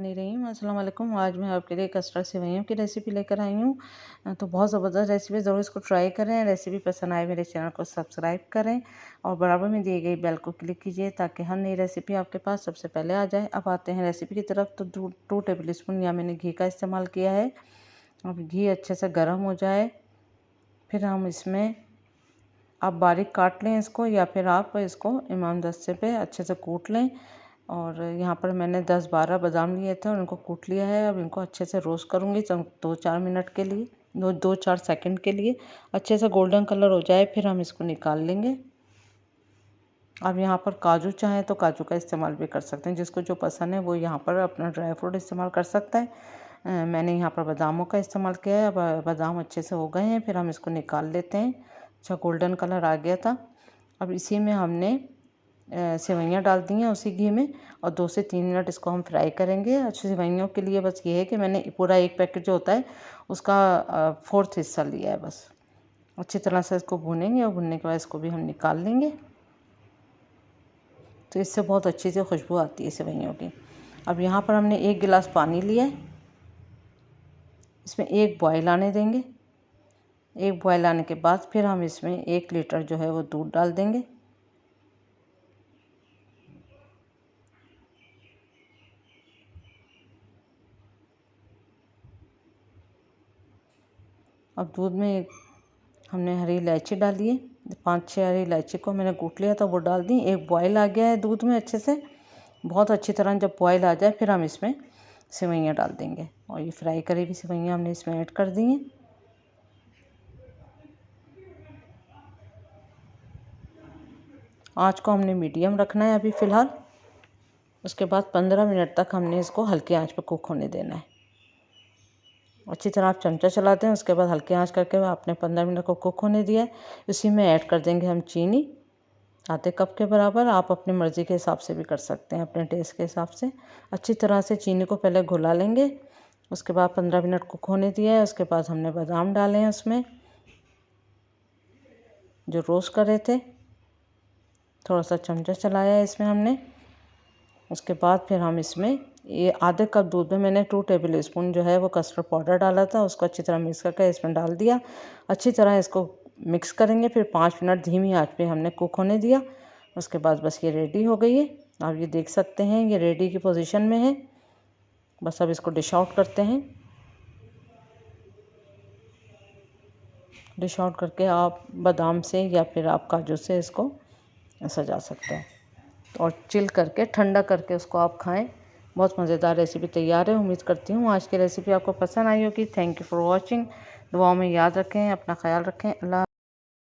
नहीं रही हूँ। अस्सलाम वालेकुम। आज मैं आपके लिए कस्टर्ड सेवइयों की रेसिपी लेकर आई हूँ। तो बहुत ज़बरदस्त रेसिपी, ज़रूर इसको ट्राई करें। रेसिपी पसंद आए मेरे चैनल को सब्सक्राइब करें और बराबर में दिए गई बेल को क्लिक कीजिए ताकि हर नई रेसिपी आपके पास सबसे पहले आ जाए। अब आते हैं रेसिपी की तरफ। तो 2 टेबल स्पून या मैंने घी का इस्तेमाल किया है। अब घी अच्छे से गर्म हो जाए, फिर हम इसमें आप बारीक काट लें इसको, या फिर आप इसको इमाम दस्ते पे अच्छे से कूट लें। और यहाँ पर मैंने 10-12 बादाम लिए थे और इनको कूट लिया है। अब इनको अच्छे से रोस्ट करूँगी 2-4 मिनट के लिए, 2-4 सेकंड के लिए। अच्छे से गोल्डन कलर हो जाए फिर हम इसको निकाल लेंगे। अब यहाँ पर काजू चाहें तो काजू का इस्तेमाल भी कर सकते हैं, जिसको जो पसंद है वो यहाँ पर अपना ड्राई फ्रूट इस्तेमाल कर सकता है। मैंने यहाँ पर बादामों का इस्तेमाल किया है। अब बादाम अच्छे से हो गए हैं, फिर हम इसको निकाल लेते हैं। अच्छा गोल्डन कलर आ गया था। अब इसी में हमने सेवइयाँ डाल दी हैं उसी घी में, और 2 से 3 मिनट इसको हम फ्राई करेंगे। अच्छी सेवइयों के लिए बस ये है कि मैंने पूरा 1 पैकेट जो होता है उसका 4th हिस्सा लिया है बस। अच्छी तरह से इसको भूनेंगे और भुनने के बाद इसको भी हम निकाल लेंगे। तो इससे बहुत अच्छी सी खुशबू आती है सेवइयों की। अब यहाँ पर हमने 1 गिलास पानी लिया है, इसमें 1 बॉयल आने देंगे। 1 बॉयल आने के बाद फिर हम इसमें 1 लीटर जो है वो दूध डाल देंगे। अब दूध में हमने हरी इलायची डाली है, 5-6 हरी इलायची को मैंने कूट लिया था, वो डाल दी। 1 बॉयल आ गया है दूध में अच्छे से, बहुत अच्छी तरह जब बॉयल आ जाए फिर हम इसमें सेवइयाँ डाल देंगे। और ये फ्राई करी हुई सेवइयाँ हमने इसमें ऐड कर दी हैं। आँच को हमने मीडियम रखना है अभी फ़िलहाल। उसके बाद 15 मिनट तक हमने इसको हल्की आंच पर कुक होने देना है। अच्छी तरह आप चमचा चलाते हैं, उसके बाद हल्की आंच करके आपने 15 मिनट को कुक होने दिया है। इसी में ऐड कर देंगे हम चीनी, आधे कप के बराबर। आप अपनी मर्ज़ी के हिसाब से भी कर सकते हैं, अपने टेस्ट के हिसाब से। अच्छी तरह से चीनी को पहले घुला लेंगे। उसके बाद 15 मिनट कुक होने दिया है। उसके बाद हमने बादाम डाले हैं उसमें जो रोस्ट करे थे, थोड़ा सा चमचा चलाया है इसमें हमने। उसके बाद फिर हम इसमें ये आधे कप दूध में मैंने 2 टेबल स्पून जो है वो कस्टर्ड पाउडर डाला था, उसको अच्छी तरह मिक्स करके इसमें डाल दिया। अच्छी तरह इसको मिक्स करेंगे, फिर 5 मिनट धीमी आंच पे हमने कुक होने दिया। उसके बाद बस ये रेडी हो गई है। आप ये देख सकते हैं ये रेडी की पोजीशन में है। बस अब इसको डिश आउट करते हैं। डिश आउट करके आप बादाम से या फिर आप काजू से इसको सजा सकते हैं, और चिल करके ठंडा करके उसको आप खाएं। बहुत मज़ेदार रेसिपी तैयार है। उम्मीद करती हूँ आज की रेसिपी आपको पसंद आई होगी। Thank you for watching. दुआओं में याद रखें, अपना ख्याल रखें। अल्लाह।